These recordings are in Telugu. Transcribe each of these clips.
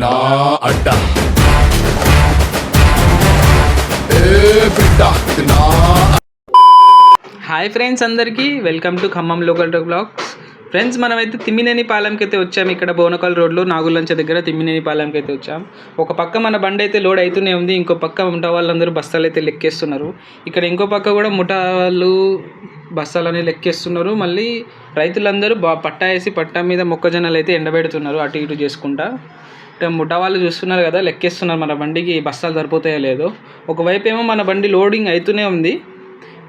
నా అడ్డ ఏ బిడ్డ ఇది నా. హాయ్ ఫ్రెండ్స్, అందరికీ welcome to Khammam local blogs. Friends, మనమైతే తిమ్మినేని పాలెంకి అయితే వచ్చాము. ఇక్కడ బోనకల్ రోడ్లో నాగులంచ దగ్గర తిమ్మినేని పాలెంకి అయితే వచ్చాం. ఒక పక్క మన బండి అయితే లోడ్ అవుతూనే ఉంది, ఇంకో పక్క ముఠా వాళ్ళందరూ బస్తాలు అయితే లెక్కేస్తున్నారు. ఇక్కడ ఇంకో పక్క కూడా ముఠా వాళ్ళు బస్తాలని లెక్కేస్తున్నారు. మళ్ళీ రైతులందరూ పట్టా వేసి పట్టా మీద మొక్కజొన్నలు అయితే ఎండబెడుతున్నారు, అటు ఇటు చేసుకుంటా. ముఠా వాళ్ళు చూస్తున్నారు కదా, లెక్కేస్తున్నారు మన బండికి బస్తాలు సరిపోతాయో లేదో. ఒకవైపు ఏమో మన బండి లోడింగ్ అవుతూనే ఉంది,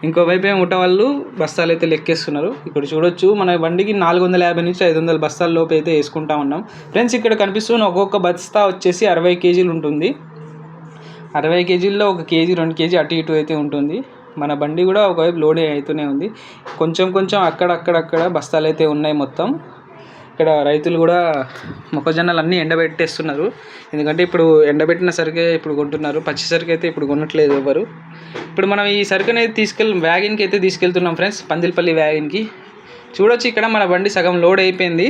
ఇంకోవైపు ఏమో ముఠా వాళ్ళు బస్తాలు అయితే లెక్కేస్తున్నారు. ఇక్కడ చూడొచ్చు, మన బండికి 450 నుంచి 500 బస్తాల లోపు అయితే వేసుకుంటా ఉన్నాం. ఫ్రెండ్స్, ఇక్కడ కనిపిస్తున్న ఒక్కొక్క బస్తా వచ్చేసి 60 కేజీలు ఉంటుంది. 60 కేజీల్లో 1 కేజీ 2 కేజీ అటు ఇటు అయితే ఉంటుంది. మన బండి కూడా ఒకవైపు లోడింగ్ అవుతూనే ఉంది. కొంచెం అక్కడక్కడ బస్తాలు అయితే ఉన్నాయి మొత్తం. ఇక్కడ రైతులు కూడా మొక్కజొన్నలు అన్నీ ఎండబెట్టేస్తున్నారు, ఎందుకంటే ఇప్పుడు ఎండబెట్టిన సరుకే ఇప్పుడు కొంటున్నారు, పచ్చి సరుకు అయితే ఇప్పుడు కొనట్లేదు ఎవరు. ఇప్పుడు మనం ఈ సరుకు అనేది వ్యాగన్కి అయితే తీసుకెళ్తున్నాం ఫ్రెండ్స్, పందిల్పల్లి వ్యాగన్కి. చూడొచ్చు, ఇక్కడ మన బండి సగం లోడ్ అయిపోయింది,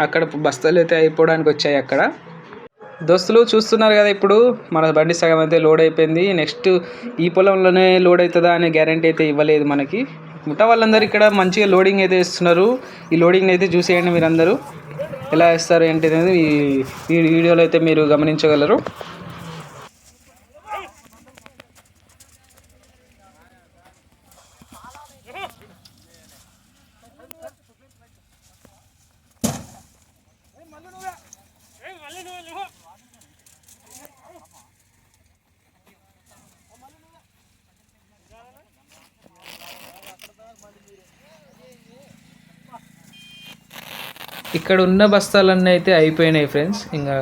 అక్కడ బస్తాలు అయితే అయిపోవడానికి వచ్చాయి. అక్కడ దోస్తులు చూస్తున్నారు కదా, ఇప్పుడు మన బండి సగం అయితే లోడ్ అయిపోయింది. నెక్స్ట్ ఈ పొలంలోనే లోడ్ అవుతుందా అనే గ్యారంటీ అయితే ఇవ్వలేదు మనకి. ముఠా వాళ్ళందరూ ఇక్కడ మంచిగా లోడింగ్ అయితే వేస్తున్నారు. ఈ లోడింగ్ అయితే చూసేయండి, మీరు అందరూ ఎలా వేస్తారు ఏంటి అనేది ఈ వీడియోలో అయితే మీరు గమనించగలరు. ఇక్కడ ఉన్న బస్తాలన్నీ అయితే అయిపోయినాయి ఫ్రెండ్స్. ఇంకా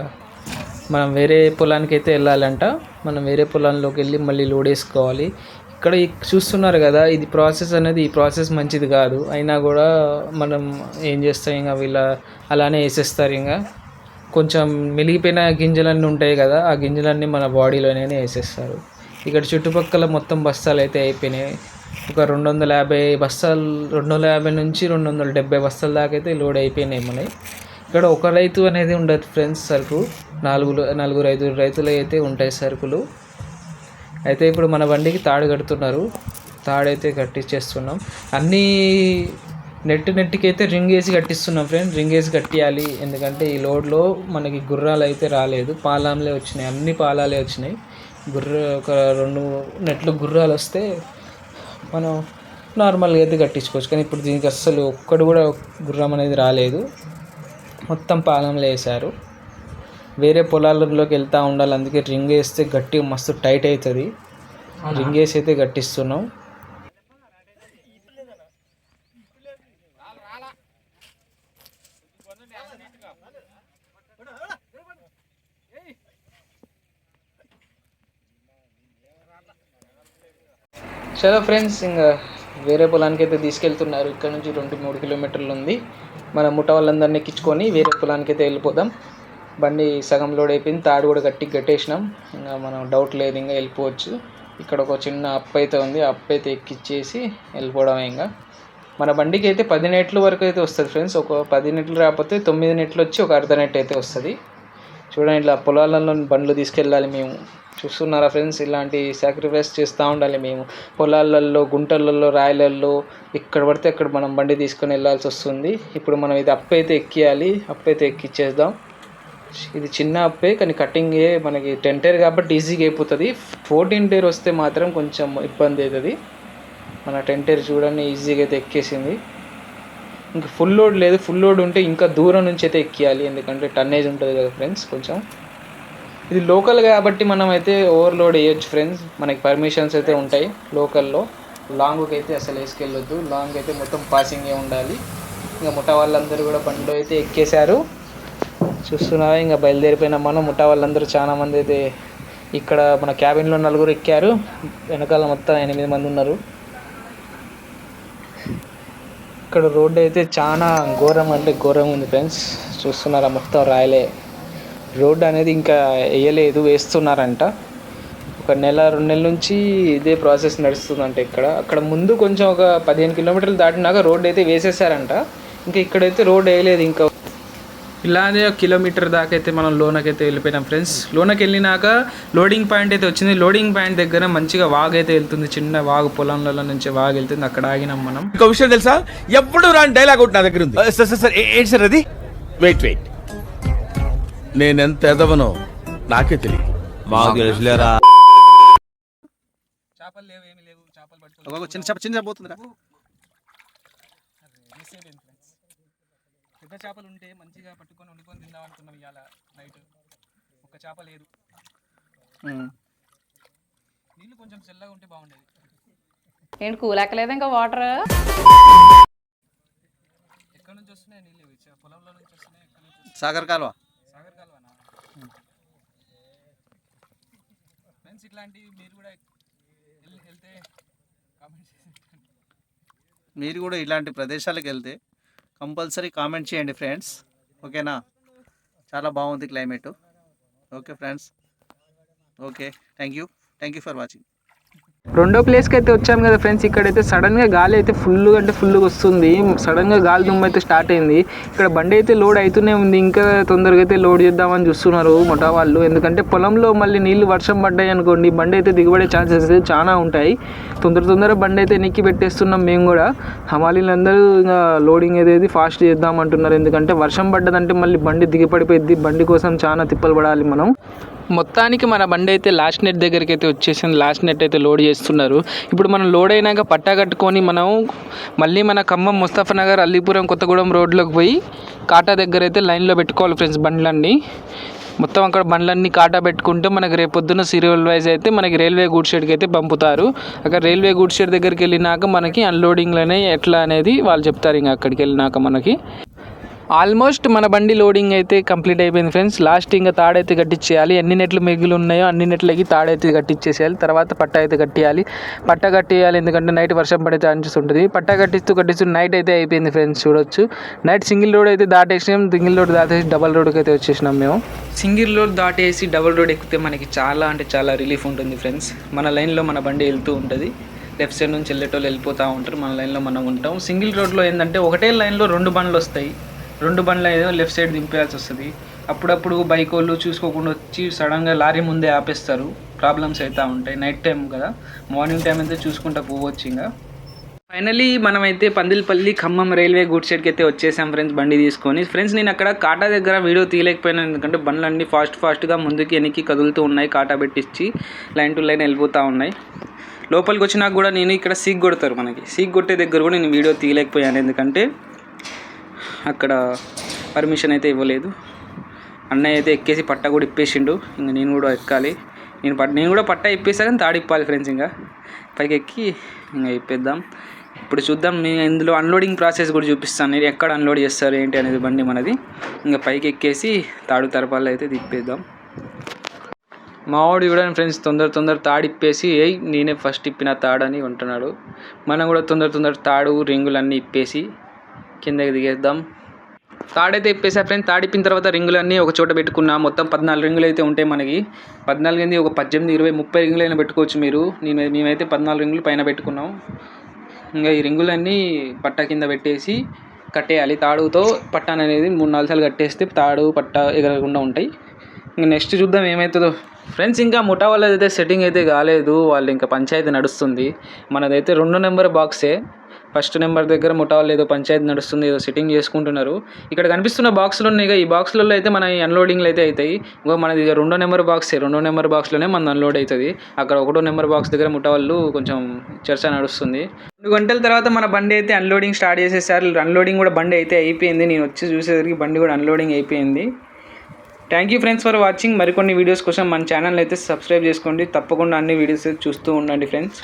మనం వేరే పొలానికి అయితే వెళ్ళాలంట. మనం వేరే పొలంలోకి వెళ్ళి మళ్ళీ లోడ్ వేసుకోవాలి. ఇక్కడ చూస్తున్నారు కదా, ఇది ప్రాసెస్ అనేది, ఈ ప్రాసెస్ మంచిది కాదు. అయినా కూడా మనం ఏం చేస్తాం, ఇంకా వీళ్ళ అలానే వేసేస్తారు. ఇంకా కొంచెం మెలిగిపోయిన గింజలన్నీ ఉంటాయి కదా, ఆ గింజలన్నీ మన బాడీలోనే వేసేస్తారు. ఇక్కడ చుట్టుపక్కల మొత్తం బస్తాలు అయితే అయిపోయినాయి. ఒక 250 బస్తాలు, 250 నుంచి 270 బస్తాల దాకా అయితే లోడ్ అయిపోయినాయి మనకి. ఇక్కడ ఒక రైతు అనేది ఉండదు ఫ్రెండ్స్, సరుకు నలుగురు 5 రైతులు అయితే ఉంటాయి సరుకులు. అయితే ఇప్పుడు మన బండికి తాడు కడుతున్నారు, తాడైతే కట్టించేస్తున్నాం. అన్నీ నెట్కి అయితే రింగ్ వేసి కట్టిస్తున్నాం ఫ్రెండ్స్. రింగ్ వేసి కట్టియాలి, ఎందుకంటే ఈ లోడ్లో మనకి గుర్రాలు అయితే రాలేదు, పాలాలే వచ్చినాయి, అన్ని పాలాలే వచ్చినాయి. ఒక 2 నెట్లు గుర్రాలు వస్తే మనం నార్మల్గా అయితే కట్టించుకోవచ్చు. కానీ ఇప్పుడు దీనికి అస్సలు ఒక్కడు కూడా గుర్రం అనేది రాలేదు, మొత్తం పాలంలో వేశారు. వేరే పొలాలలోకి వెళ్తూ ఉండాలి, అందుకే రింగ్ వేస్తే గట్టి మస్తు టైట్ అవుతుంది. రింగ్ వేసి అయితే కట్టిస్తున్నాం. చలో ఫ్రెండ్స్, ఇంకా వేరే పొలానికి అయితే తీసుకెళ్తున్నారు. ఇక్కడ నుంచి 2-3 కిలోమీటర్లు ఉంది. మన ముఠా వాళ్ళందరినీ ఎక్కించుకొని వేరే పొలానికి అయితే వెళ్ళిపోదాం. బండి సగం లోడ్ అయిపోయింది, తాడు కూడా కట్టేసినాం. ఇంకా మనం డౌట్ లేదు, ఇంకా వెళ్ళిపోవచ్చు. ఇక్కడ ఒక చిన్న అప్పు అయితే ఉంది, ఆ అప్పు అయితే ఎక్కిచ్చేసి వెళ్ళిపోవడమే. ఇంకా మన బండికి అయితే 10 నెట్లు వరకు అయితే వస్తుంది ఫ్రెండ్స్. ఒక 10 నెట్లు రాకపోతే 9 నెట్లు వచ్చి ఒక అర్ధ నెట్ అయితే వస్తుంది. చూడండి, ఇట్లా పొలాలలో బండ్లు తీసుకెళ్ళాలి మేము. చూస్తున్నారా ఫ్రెండ్స్, ఇలాంటి సాక్రిఫైస్ చేస్తూ ఉండాలి మేము. పొలాలలో, గుంటలలో, రాయలలో ఎక్కడ పడితే అక్కడ మనం బండి తీసుకొని వెళ్ళాల్సి వస్తుంది. ఇప్పుడు మనం ఇది అప్పు అయితే ఎక్కియాలి, అప్పు అయితే ఎక్కిచ్చేద్దాం. ఇది చిన్న అప్పే, కానీ కటింగే మనకి 10 టైర్ కాబట్టి ఈజీగా అయిపోతుంది. 14 టైర్ వస్తే మాత్రం కొంచెం ఇబ్బంది అవుతుంది. మన 10 టైర్ చూడండి ఈజీగా అయితే ఎక్కేసింది. ఇంకా ఫుల్ లోడ్ లేదు, ఫుల్ లోడ్ ఉంటే ఇంకా దూరం నుంచి అయితే ఎక్కియాలి, ఎందుకంటే టన్నేజ్ ఉంటుంది కదా ఫ్రెండ్స్. కొంచెం ఇది లోకల్ కాబట్టి మనం అయితే ఓవర్లోడ్ వేయొచ్చు ఫ్రెండ్స్, మనకి పర్మిషన్స్ అయితే ఉంటాయి లోకల్లో. లాంగ్కి అయితే అసలు వేసుకెళ్ళొద్దు, లాంగ్ అయితే మొత్తం పాసింగే ఉండాలి. ఇంకా ముఠా వాళ్ళందరూ కూడా బండిలో అయితే ఎక్కేశారు. చూస్తున్నారా, ఇంకా బయలుదేరిపోయినాం మనం. ముఠా వాళ్ళందరూ చాలా మంది అయితే ఇక్కడ మన క్యాబిన్లో 4 ఎక్కారు, వెనకాల మొత్తం 8 మంది ఉన్నారు. ఇక్కడ రోడ్డు అయితే చాలా ఘోరం అంటే ఘోరం ఉంది ఫ్రెండ్స్. చూస్తున్నారా, మొత్తం రాయలే. రోడ్డు అనేది ఇంకా వేయలేదు, వేస్తున్నారంట. ఒక 1-2 నెలల నుంచి ఇదే ప్రాసెస్ నడుస్తుందంట. అక్కడ ముందు కొంచెం ఒక 15 కిలోమీటర్లు దాటినాక రోడ్డు అయితే వేసేసారంట. ఇంకా ఇక్కడైతే రోడ్డు వేయలేదు. ఇంకా ఇలానే 1 కిలోమీటర్ దాకా అయితే మనం లోనకైతే వెళ్ళిపోయినాం ఫ్రెండ్స్. లోనకి వెళ్ళినాక లోడింగ్ పాయింట్ అయితే వచ్చింది. లోడింగ్ పాయింట్ దగ్గర మంచిగా వాగు అయితే వెళ్తుంది, చిన్న వాగు, పొలంలో నుంచి వాగు వెళ్తుంది. అక్కడ ఆగినాం మనం. ఇంకో విషయం తెలుసా, ఎప్పుడు రాని డైలాగ్ ఒకటి నా దగ్గర ఉంది. సార్ ఏంటి సార్ అది? వెయిట్ నేనెంత ఎదవనో నాకే తెలియదు. మాకు తెలుసులేరా. చేపలు లేవు, ఏమి లేవు. చేపలు పట్టుకో, చిన్న పోతుందిరా. పెద్ద చేపలు ఉంటే మంచిగా పట్టుకొని వండుకొని తిందాం అనుకున్నాం ఇవాళ నైట్. ఒక చేప లేదు. నీళ్ళు కొంచెం చల్లగా ఉంటే బాగుండేది. ఏంటి కూలెక్కలేదు ఇంకా వాటర్? ఎక్కడి నుంచి వస్తున్నాయి నీళ్ళు? పొలంలో నుంచి వస్తున్నాయి. సాగర్ కాలువ. సాగర్ కాలువనా? ఫ్రెండ్స్, ఇట్లాంటివి మీరు కూడా వెళ్తే కామెంట్ చేసి, మీరు కూడా ఇలాంటి ప్రదేశాలకు వెళ్తే కంపల్సరీ కామెంట్ చేయండి ఫ్రెండ్స్. ఓకేనా? చాలా బాగుంది climate. Okay friends, okay, thank you for watching. రెండో ప్లేస్కి అయితే వచ్చాము కదా ఫ్రెండ్స్. ఇక్కడైతే సడన్గా గాలి అయితే ఫుల్గా వస్తుంది. సడన్గా గాలి దుమ్ము అయితే స్టార్ట్ అయింది. ఇక్కడ బండి అయితే లోడ్ అవుతూనే ఉంది. ఇంకా తొందరగా అయితే లోడ్ చేద్దామని చూస్తున్నారు మొటా వాళ్ళు. ఎందుకంటే పొలంలో మళ్ళీ నీళ్ళు వర్షం పడ్డాయి అనుకోండి, బండి అయితే దిగబడే ఛాన్సెస్ అయితే చాలా ఉంటాయి. తొందర బండి అయితే నెక్కి పెట్టేస్తున్నాం మేము కూడా. హమాలీలందరూ ఇంకా లోడింగ్ అనేది ఫాస్ట్ చేద్దామంటున్నారు. ఎందుకంటే వర్షం పడ్డదంటే మళ్ళీ బండి దిగపడిపోయింది. బండి కోసం చాలా తిప్పలు పడాలి మనం. మొత్తానికి మన బండి అయితే లాస్ట్ నెట్ దగ్గరికి అయితే వచ్చేసింది. లాస్ట్ నెట్ అయితే లోడ్ చేస్తున్నారు. ఇప్పుడు మనం లోడ్ అయినాక పట్టా కట్టుకొని మనం మళ్ళీ మన ఖమ్మం, ముస్తఫానగర్, అల్లీపురం, కొత్తగూడెం రోడ్లోకి పోయి కాటా దగ్గర అయితే లైన్లో పెట్టుకోవాలి ఫ్రెండ్స్ బండ్లన్నీ. మొత్తం అక్కడ బండ్లన్నీ కాటా పెట్టుకుంటే మనకి రేపు పొద్దున్న సీరియల్ వైజ్ అయితే మనకి రైల్వే గూడ్స్ షెడ్కి అయితే పంపుతారు. అక్కడ రైల్వే గూడ్స్ షెడ్ దగ్గరికి వెళ్ళినాక మనకి అన్లోడింగ్లోనే ఎట్లా అనేది వాళ్ళు చెప్తారు. ఇంకా అక్కడికి వెళ్ళినాక మనకి ఆల్మోస్ట్ మన బండి లోడింగ్ అయితే కంప్లీట్ అయిపోయింది ఫ్రెండ్స్. లాస్ట్ ఇంకా తాడైతే కట్టించేయాలి. ఎన్ని నెట్లు మిగిలి ఉన్నాయో అన్ని నెట్లకి తాడైతే కట్టించేసేయాలి. తర్వాత పట్ట అయితే కట్టేయాలి. పట్ట కట్టేయాలి ఎందుకంటే నైట్ వర్షం పడే ఛాన్సెస్ ఉంటుంది. పట్ట కట్టిస్తూ నైట్ అయితే అయిపోయింది ఫ్రెండ్స్. చూడొచ్చు, నైట్ సింగిల్ రోడ్ అయితే దాటేసినాం. సింగిల్ రోడ్ దాటేసి డబల్ రోడ్కి అయితే వచ్చేసినాం మేము. సింగిల్ రోడ్ దాటేసి డబల్ రోడ్ ఎక్కితే మనకి చాలా రిలీఫ్ ఉంటుంది ఫ్రెండ్స్. మన లైన్లో మన బండి వెళ్తూ ఉంటుంది. లెఫ్ట్ సైడ్ నుంచి వెళ్ళేటోళ్ళు వెళ్ళిపోతూ ఉంటారు. మన లైన్లో మనం ఉంటాం. సింగిల్ రోడ్లో ఏంటంటే ఒకటే లైన్లో 2 బండ్లు వస్తాయి. 2 బండ్లు ఏదో లెఫ్ట్ సైడ్ దింపేయాల్సి వస్తుంది. అప్పుడప్పుడు బైక్ వాళ్ళు చూసుకోకుండా వచ్చి సడన్గా లారీ ముందే ఆపేస్తారు. ప్రాబ్లమ్స్ అవుతూ ఉంటాయి. నైట్ టైం కదా, మార్నింగ్ టైం అయితే చూసుకుంటూ పోవచ్చు. ఇంకా ఫైనలీ మనమైతే పందిల్పల్లి ఖమ్మం రైల్వే గూడ్స్ షెడ్కి అయితే వచ్చేసాం ఫ్రెండ్స్ బండి తీసుకొని. ఫ్రెండ్స్, నేను అక్కడ కాటా దగ్గర వీడియో తీయలేకపోయినాను ఎందుకంటే బండ్లన్నీ ఫాస్ట్గా ముందుకి వెనక్కి కదులుతూ ఉన్నాయి. కాటా పెట్టించి లైన్ టు లైన్ వెళ్ళిపోతూ ఉన్నాయి. లోపలికి వచ్చినాక కూడా నేను ఇక్కడ సీక్ కొడతారు. మనకి సీక్ కొట్టే దగ్గర కూడా నేను వీడియో తీయలేకపోయాను ఎందుకంటే అక్కడ పర్మిషన్ అయితే ఇవ్వలేదు. అన్నయ్య అయితే ఎక్కేసి పట్ట కూడా ఇప్పేసిండు. ఇంకా నేను కూడా ఎక్కాలి. నేను కూడా పట్ట ఇప్పేసాక తాడు ఇప్పాలి ఫ్రెండ్స్. ఇంకా పైకి ఎక్కి ఇంకా ఇప్పేద్దాం. ఇప్పుడు చూద్దాం. నేను ఇందులో అన్లోడింగ్ ప్రాసెస్ కూడా చూపిస్తాను. నేను ఎక్కడ అన్లోడ్ చేస్తారు ఏంటి అనేది బండి మనది. ఇంకా పైకి ఎక్కేసి తాడు తరపాలు అయితే తిప్పేద్దాం. మావాడు కూడా ఫ్రెండ్స్ తొందర తాడిప్పేసి నేనే ఫస్ట్ ఇప్పిన తాడని ఉంటున్నాడు. మనం కూడా తొందర తాడు రింగులన్నీ ఇప్పేసి కిందకి దిగేద్దాం. తాడైతే ఇప్పేసా ఫ్రెండ్స్. తాడిప్పిన తర్వాత రింగులన్నీ ఒక చోట పెట్టుకున్నా. మొత్తం 14 రింగులు అయితే ఉంటాయి మనకి. 14 ఏంది, ఒక 18, 20, 30 రింగులు అయినా పెట్టుకోవచ్చు మీరు. మేమైతే 14 రింగులు పైన పెట్టుకున్నాం. ఇంకా ఈ రింగులన్నీ పట్ట కింద పెట్టేసి కట్టేయాలి. తాడుతో పట్టాను అనేది 3-4 సార్లు కట్టేస్తే తాడు పట్ట ఎగరకుండా ఉంటాయి. ఇంకా నెక్స్ట్ చూద్దాం ఏమవుతుందో ఫ్రెండ్స్. ఇంకా ముఠా వాళ్ళదైతే సెట్టింగ్ అయితే కాలేదు. వాళ్ళు ఇంకా పంచాయతీ నడుస్తుంది. మనదైతే 2 నెంబర్ బాక్సే. ఫస్ట్ నెంబర్ దగ్గర ముఠా వాళ్ళు ఏదో పంచాయతీ నడుస్తుంది, ఏదో సెట్టింగ్ చేసుకుంటున్నారు. ఇక్కడ కనిపిస్తున్న బాక్సులు ఉన్నాయి. ఈ బాక్సులలో అయితే మన అన్లోడింగ్లు అయితే అవుతాయి. ఇంకో మనది 2 నెంబర్ బాక్సే. 2 నెంబర్ బాక్స్లోనే మన అన్లోడ్ అవుతుంది. అక్కడ 1 నెంబర్ బాక్స్ దగ్గర ముఠా వాళ్ళు కొంచెం చర్చ నడుస్తుంది. 2 గంటల తర్వాత మన బండి అయితే అన్లోడింగ్ స్టార్ట్ చేసేసారు. అన్లోడింగ్ కూడా బండి అయితే అయిపోయింది. నేను వచ్చి చూసేసరికి బండి కూడా అన్లోడింగ్ అయిపోయింది. Thank you friends for watching. మరికొన్ని వీడియోస్ కోసం మన ఛానల్ అయితే సబ్స్క్రైబ్ చేసుకోండి. తప్పకుండా అన్ని వీడియోస్ చూస్తూ ఉండండి ఫ్రెండ్స్.